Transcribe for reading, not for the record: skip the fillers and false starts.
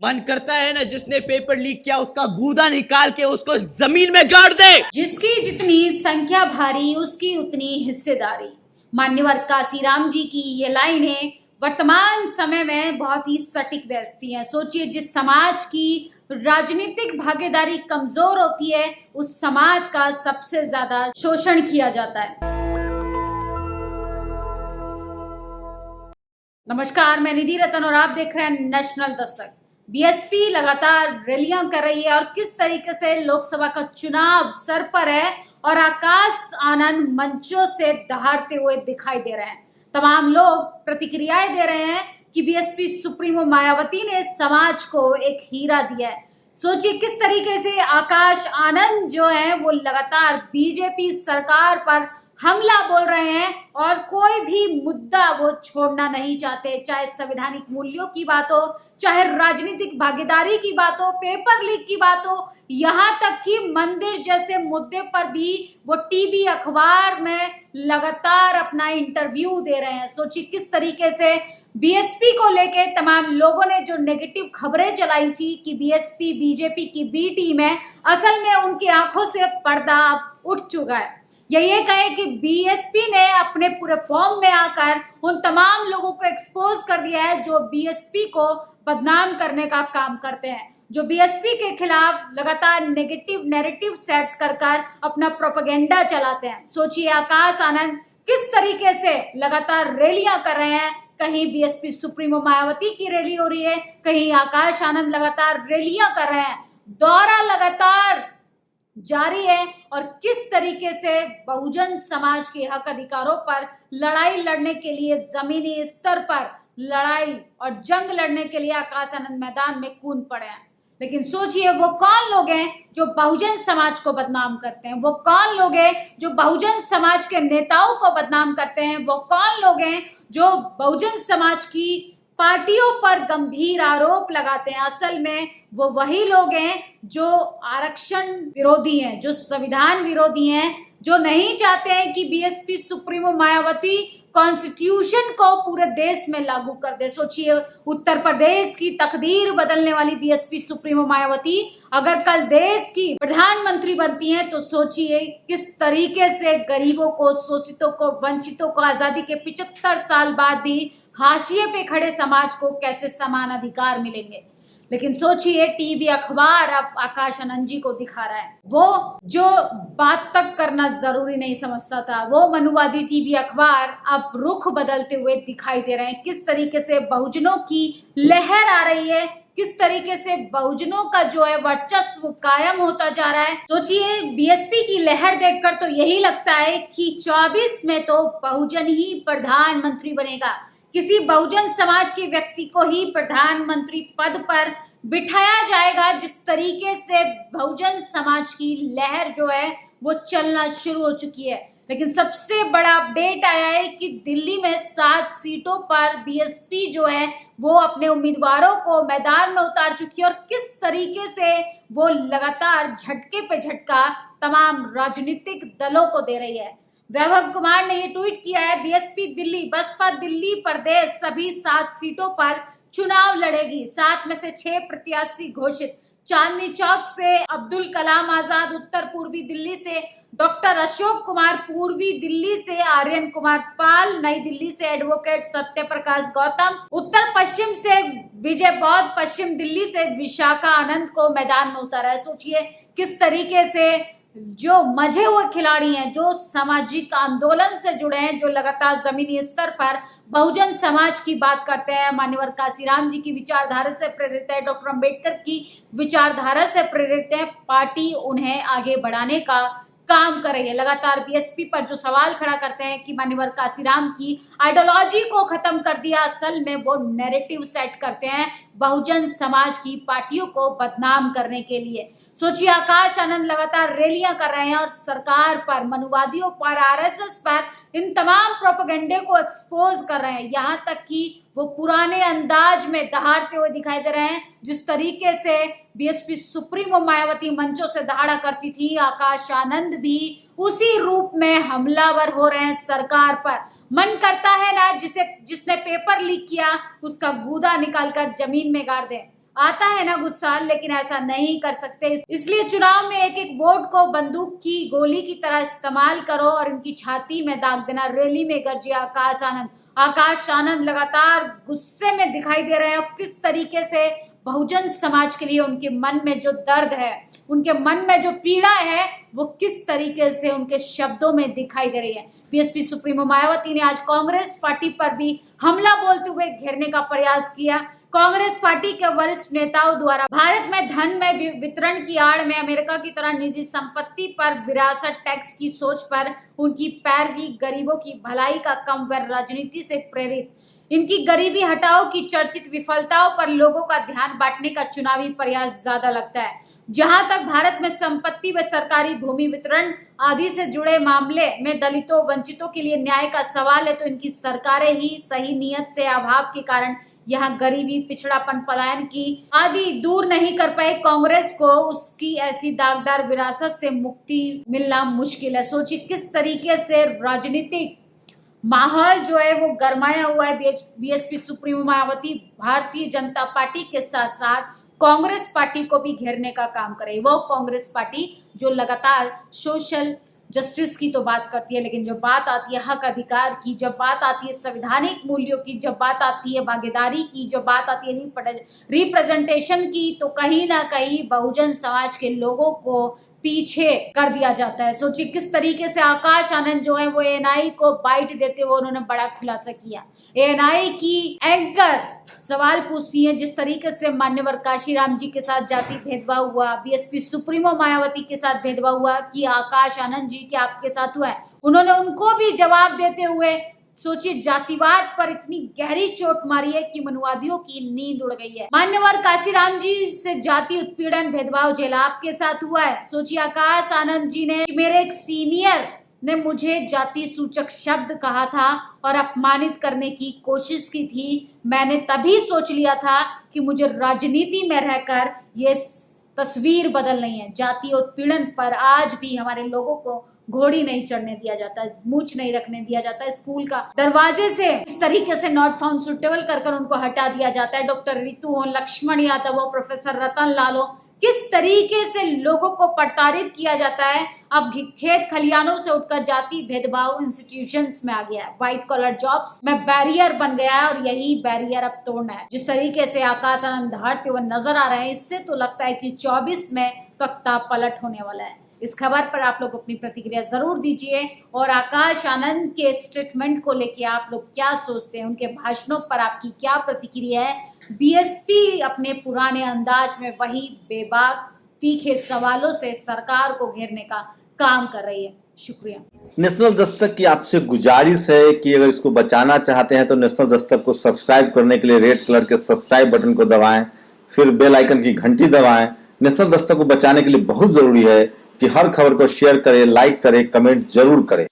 मन करता है ना जिसने पेपर लीक किया उसका गूदा निकाल के उसको जमीन में गाड़ दे। जिसकी जितनी संख्या भारी उसकी उतनी हिस्सेदारी। मान्यवर काशीराम जी की ये लाइनें वर्तमान समय में बहुत ही सटीक बैठती हैं। सोचिए, जिस समाज की राजनीतिक भागीदारी कमजोर होती है उस समाज का सबसे ज्यादा शोषण किया जाता है। नमस्कार, मैं निधि रतन और आप देख रहे हैं नेशनल दस्तक। बीएसपी लगातार रैलियां कर रही है और किस तरीके से लोकसभा का चुनाव सर पर है और आकाश आनंद मंचों से दहाड़ते हुए दिखाई दे रहे हैं। तमाम लोग प्रतिक्रियाएं दे रहे हैं कि बीएसपी सुप्रीमो मायावती ने समाज को एक हीरा दिया है। सोचिए किस तरीके से आकाश आनंद जो है वो लगातार बीजेपी सरकार पर हमला बोल रहे हैं और कोई भी मुद्दा वो छोड़ना नहीं चाहते, चाहे संवैधानिक मूल्यों की बात हो, चाहे राजनीतिक भागीदारी की बात हो, पेपर लीक की बात हो, यहाँ तक कि मंदिर जैसे मुद्दे पर भी वो टीवी अखबार में लगातार अपना इंटरव्यू दे रहे हैं। सोचिए किस तरीके से बीएसपी को लेके तमाम लोगों ने जो नेगेटिव खबरें चलाई थी कि बीएसपी बीजेपी की बी टीम है, असल में उनकी आंखों से पर्दा उठ चुका है। ये कहें कि बीएसपी ने अपने पूरे फॉर्म में आकर उन तमाम लोगों को एक्सपोज कर दिया है जो बीएसपी को बदनाम करने का काम करते हैं, जो बीएसपी के खिलाफ लगातार नेगेटिव नैरेटिव सेट कर अपना प्रोपेगेंडा चलाते हैं। सोचिए आकाश आनंद किस तरीके से लगातार रैलियां कर रहे हैं। कहीं बीएसपी सुप्रीमो मायावती की रैली हो रही है, कहीं आकाश आनंद लगातार रैलियां कर रहे हैं। दौरा लगातार जारी है और किस तरीके से बहुजन समाज के हक अधिकारों पर लड़ाई लड़ने के लिए जमीनी स्तर पर लड़ाई और जंग लड़ने के लिए आकाश आनंद मैदान में कूद पड़े हैं। लेकिन सोचिए वो कौन लोग हैं जो बहुजन समाज को बदनाम करते हैं, वो कौन लोग हैं जो बहुजन समाज के नेताओं को बदनाम करते हैं, वो कौन लोग हैं जो बहुजन समाज की पार्टियों पर गंभीर आरोप लगाते हैं। असल में वो वही लोग हैं जो आरक्षण विरोधी हैं, जो संविधान विरोधी हैं, जो नहीं चाहते हैं कि बीएसपी सुप्रीमो मायावती कॉन्स्टिट्यूशन को पूरे देश में लागू कर दे। सोचिए उत्तर प्रदेश की तकदीर बदलने वाली बीएसपी सुप्रीमो मायावती अगर कल देश की प्रधानमंत्री बनती हैं तो सोचिए किस तरीके से गरीबों को, शोषितों को, वंचितों को आजादी के 75 साल बाद भी हाशिए पे खड़े समाज को कैसे समान अधिकार मिलेंगे। लेकिन सोचिए टीवी अखबार अब आकाश आनंद जी को दिखा रहा है। वो जो बात तक करना जरूरी नहीं समझता था, वो मनुवादी टीवी अखबार अब रुख बदलते हुए दिखाई दे रहे हैं। किस तरीके से बहुजनों की लहर आ रही है, किस तरीके से बहुजनों का जो है वर्चस्व कायम होता जा रहा है। सोचिए बीएसपी की लहर देखकर तो यही लगता है कि 24 में तो बहुजन ही प्रधानमंत्री बनेगा, किसी बहुजन समाज के व्यक्ति को ही प्रधानमंत्री पद पर बिठाया जाएगा। जिस तरीके से बहुजन समाज की लहर जो है वो चलना शुरू हो चुकी है। लेकिन सबसे बड़ा अपडेट आया है कि दिल्ली में 7 सीटों पर बीएसपी जो है वो अपने उम्मीदवारों को मैदान में उतार चुकी है और किस तरीके से वो लगातार झटके पे झटका तमाम राजनीतिक दलों को दे रही है। वैभव कुमार ने ये ट्वीट किया है, बीएसपी दिल्ली, बसपा दिल्ली प्रदेश सभी 7 सीटों पर चुनाव लड़ेगी। 7 में से 6 प्रत्याशी घोषित। चांदनी चौक से अब्दुल कलाम आजाद, उत्तर पूर्वी दिल्ली से डॉक्टर अशोक कुमार, पूर्वी दिल्ली से आर्यन कुमार पाल, नई दिल्ली से एडवोकेट सत्य प्रकाश गौतम, उत्तर पश्चिम से विजय बौद्ध, पश्चिम दिल्ली से विशाखा आनंद को मैदान में उतारा है। सोचिए किस तरीके से जो मजे हुए खिलाड़ी हैं, जो सामाजिक आंदोलन से जुड़े हैं, जो लगातार जमीनी स्तर पर बहुजन समाज की बात करते हैं, मान्यवर काशीराम जी की विचारधारा से प्रेरित है, डॉक्टर अंबेडकर की विचारधारा से प्रेरित है, पार्टी उन्हें आगे बढ़ाने का काम कर रही है। लगातार बीएसपी पर जो सवाल खड़ा करते हैं कि मान्यवर काशीराम की आइडियोलॉजी को खत्म कर दिया, असल में वो नैरेटिव सेट करते हैं बहुजन समाज की पार्टियों को बदनाम करने के लिए। सोचिए आकाश आनंद लगातार रैलियां कर रहे हैं और सरकार पर, मनुवादियों पर, आरएसएस पर इन तमाम प्रोपेगेंडे को एक्सपोज कर रहे हैं। यहाँ तक कि वो पुराने अंदाज में दहाड़ते हुए दिखाई दे रहे हैं। जिस तरीके से बीएसपी सुप्रीमो मायावती मंचों से दहाड़ा करती थी, आकाश आनंद भी उसी रूप में हमलावर हो रहे हैं सरकार पर। मन करता है ना जिसने पेपर लीक किया उसका गूदा निकालकर जमीन में गाड़ दें। आता है ना गुस्सा, लेकिन ऐसा नहीं कर सकते। इसलिए चुनाव में एक एक वोट को बंदूक की गोली की तरह इस्तेमाल करो और इनकी छाती में दाग देना। रैली में गरजे आकाश आनंद। आकाश आनंद लगातार गुस्से में दिखाई दे रहे हैं और किस तरीके से बहुजन समाज के लिए उनके मन में जो दर्द है, उनके मन में जो पीड़ा है, वो किस तरीके से उनके शब्दों में दिखाई दे रही है। बीएसपी सुप्रीमो मायावती ने आज कांग्रेस पार्टी पर भी हमला बोलते हुए घेरने का प्रयास किया। कांग्रेस पार्टी के वरिष्ठ नेताओं द्वारा भारत में धन में वितरण की आड़ में अमेरिका की तरह निजी संपत्ति पर विरासत टैक्स की सोच पर उनकी पैरवी गरीबों की भलाई का कम व राजनीति से प्रेरित इनकी गरीबी हटाओ की चर्चित विफलताओं पर लोगों का ध्यान बांटने का चुनावी प्रयास ज्यादा लगता है। जहां तक भारत में संपत्ति व सरकारी भूमि वितरण आदि से जुड़े मामले में दलितों वंचितों के लिए न्याय का सवाल है, तो इनकी सरकारें ही सही नीयत से अभाव के कारण यहाँ गरीबी, पिछड़ापन, पलायन की आदि दूर नहीं कर पाए। कांग्रेस को उसकी ऐसी दागदार विरासत से मुक्ति मिलना मुश्किल है। सोचिए किस तरीके से राजनीतिक माहौल जो है वो गरमाया हुआ है। BSP supremo Mayawati Bharatiya Janata party के साथ साथ कांग्रेस पार्टी को भी घेरने का काम कर रही है। वो कांग्रेस पार्टी जो लगातार सोशल जस्टिस की तो बात करती है, लेकिन जब बात आती है हक अधिकार की, जब बात आती है संवैधानिक मूल्यों की, जब बात आती है भागीदारी की, जब बात आती है रिप्रेजेंटेशन की, तो कहीं ना कहीं बहुजन समाज के लोगों को पीछे कर दिया जाता है। सोचिए किस तरीके से आकाश आनंद जो है वो एएनआई को बाइट देते हुए उन्होंने बड़ा खुलासा किया। एएनआई की एंकर सवाल पूछती है, जिस तरीके से मान्यवर काशीराम जी के साथ जाति भेदभाव हुआ, बीएसपी सुप्रीमो मायावती के साथ भेदभाव हुआ कि आकाश आनंद जी के आपके साथ हुआ है, उन्होंने उनको भी जवाब देते हुए सोचिए जातिवाद पर इतनी गहरी चोट मारी है कि मनुवादियों की नींद उड़ गई है। मान्यवर काशीराम जी से जाति उत्पीड़न भेदभाव जेल आपके साथ हुआ है। सोचिए आकाश आनंद जी ने, मेरे एक सीनियर ने मुझे जाति सूचक शब्द कहा था और अपमानित करने की कोशिश की थी। मैंने तभी सोच लिया था कि मुझे राजनीति में रहकर ये तस्वीर बदलनी है। जाति उत्पीड़न पर आज भी हमारे लोगों को घोड़ी नहीं चढ़ने दिया जाता, मूछ नहीं रखने दिया जाता, स्कूल का दरवाजे से इस तरीके से नॉट फाउंड सुटेबल कर उनको हटा दिया जाता है। डॉक्टर रितु हो, लक्ष्मण यादव हो, प्रोफेसर रतन लाल हो, किस तरीके से लोगों को प्रताड़ित किया जाता है। अब खेत खलियानों से उठकर जाति भेदभाव इंस्टीट्यूशंस में आ गया है, व्हाइट कॉलर जॉब्स में बैरियर बन गया है और यही बैरियर अब तोड़ना है। जिस तरीके से आकाश आनंद दहाड़ते हुए नजर आ रहे हैं, इससे तो लगता है कि 24 में तख्ता पलट होने वाला है। इस खबर पर आप लोग अपनी प्रतिक्रिया जरूर दीजिए और आकाश आनंद के स्टेटमेंट को लेके आप लोग क्या सोचते हैं, उनके भाषणों पर आपकी क्या प्रतिक्रिया है। बीएसपी अपने पुराने अंदाज में वही बेबाक तीखे सवालों से सरकार को घेरने का काम कर रही है। शुक्रिया। नेशनल दस्तक की आपसे गुजारिश है कि अगर इसको बचाना चाहते हैं तो नेशनल दस्तक को सब्सक्राइब करने के लिए रेड कलर के सब्सक्राइब बटन को दबाएं, फिर बेल आइकन की घंटी दबाएं। नेशनल दस्तक को बचाने के लिए बहुत जरूरी है कि हर खबर को शेयर करें, लाइक करें, कमेंट जरूर करें।